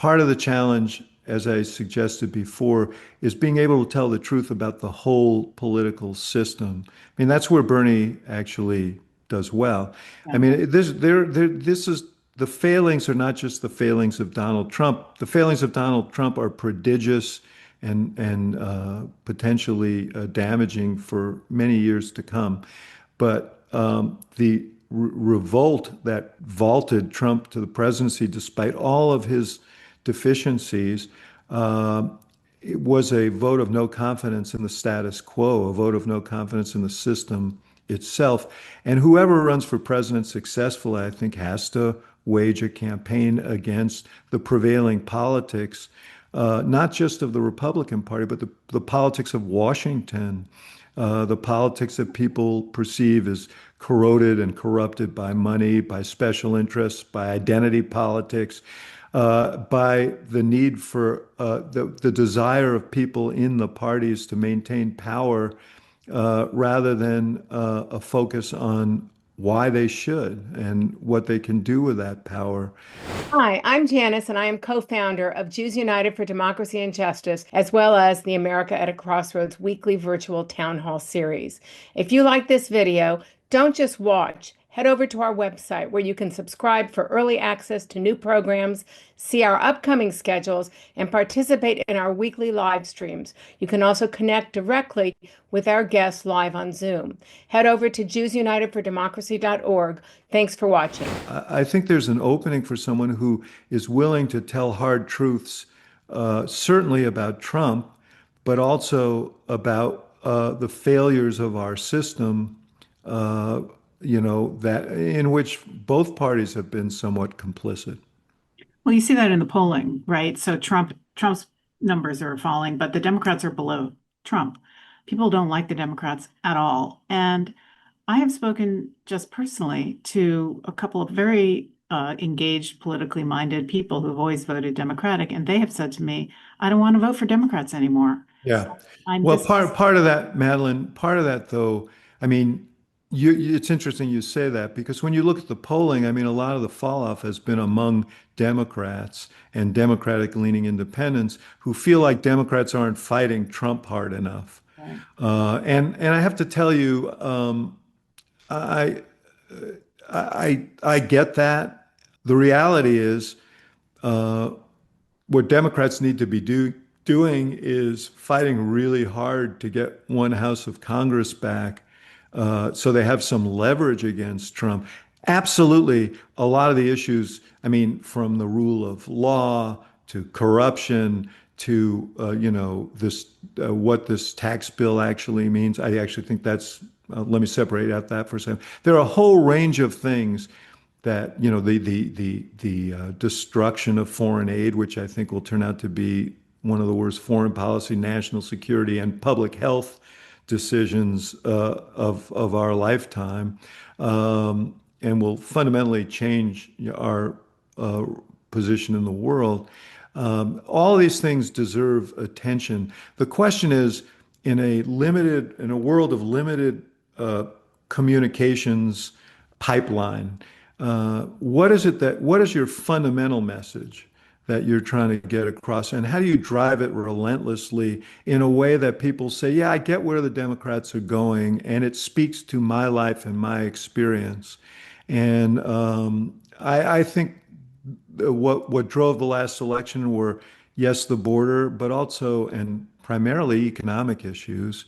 part of the challenge, as I suggested before, is being able to tell the truth about the whole political system. I mean, that's where Bernie actually does well. I Yeah. mean, this is the failings are not just the failings of Donald Trump. The failings of Donald Trump are prodigious and potentially damaging for many years to come. But the revolt that vaulted Trump to the presidency, despite all of his deficiencies, uh, it was a vote of no confidence in the status quo, a vote of no confidence in the system itself. And whoever runs for president successfully, I think, has to wage a campaign against the prevailing politics, not just of the Republican Party, but the politics of Washington, the politics that people perceive as corroded and corrupted by money, by special interests, by identity politics, by the need for the desire of people in the parties to maintain power rather than a focus on why they should and what they can do with that power. Hi, I'm Janice, and I am co-founder of Jews United for Democracy and Justice, as well as the America at a Crossroads weekly virtual town hall series. If you like this video, don't just watch. Head over to our website where you can subscribe for early access to new programs, see our upcoming schedules, and participate in our weekly live streams. You can also connect directly with our guests live on Zoom. Head over to JewsUnitedForDemocracy.org. Thanks for watching. I think there's an opening for someone who is willing to tell hard truths, certainly about Trump, but also about the failures of our system, that in which both parties have been somewhat complicit. Well, you see that in the polling, right? So Trump's numbers are falling, but the Democrats are below Trump. People don't like the Democrats at all. And I have spoken just personally to a couple of very engaged, politically minded people who've always voted Democratic, and they have said to me, I don't want to vote for Democrats anymore. Yeah. I'm Well, just, part of that, Madeline, part of that though, I mean, it's interesting you say that because when you look at the polling, I mean, a lot of the fall off has been among Democrats and Democratic leaning independents who feel like Democrats aren't fighting Trump hard enough. right. And I have to tell you, I I get that. The reality is, uh, what Democrats need to be doing is fighting really hard to get one house of Congress back, so they have some leverage against Trump. Absolutely, a lot of the issues, I mean, from the rule of law to corruption to this what this tax bill actually means. I actually think that's let me separate out that for a second. There are a whole range of things that the destruction of foreign aid, which I think will turn out to be one of the worst foreign policy, national security, and public health decisions of our lifetime, and will fundamentally change our position in the world. All these things deserve attention. The question is, in a world of limited communications pipeline, what is your fundamental message that you're trying to get across, and how do you drive it relentlessly in a way that people say, yeah, I get where the Democrats are going, and it speaks to my life and my experience. And I think what drove the last election were, yes, the border, but also and primarily economic issues.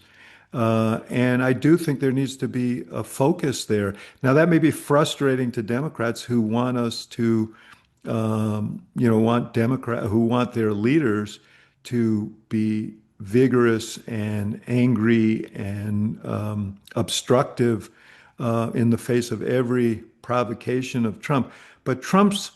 And I do think there needs to be a focus there. Now, that may be frustrating to Democrats who want us to, who want their leaders to be vigorous and angry and obstructive in the face of every provocation of Trump. But Trump's,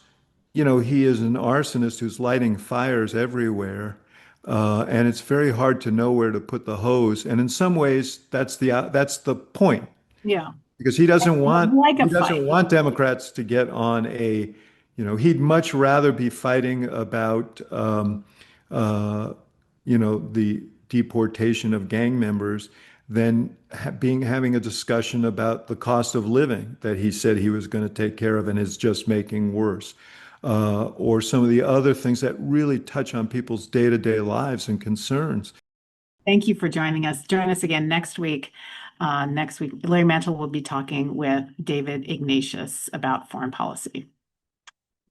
he is an arsonist who's lighting fires everywhere. And it's very hard to know where to put the hose. And in some ways, that's the point, Yeah. because he doesn't want Like a he doesn't fight. want Democrats to get on he'd much rather be fighting about uh, the deportation of gang members than having a discussion about the cost of living that he said he was going to take care of and is just making worse. or some of the other things that really touch on people's day-to-day lives and concerns. Thank you for joining us. Join us again next week. Next week, Larry Mantle will be talking with David Ignatius about foreign policy.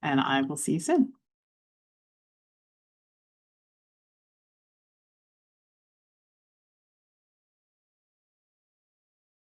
And I will see you soon.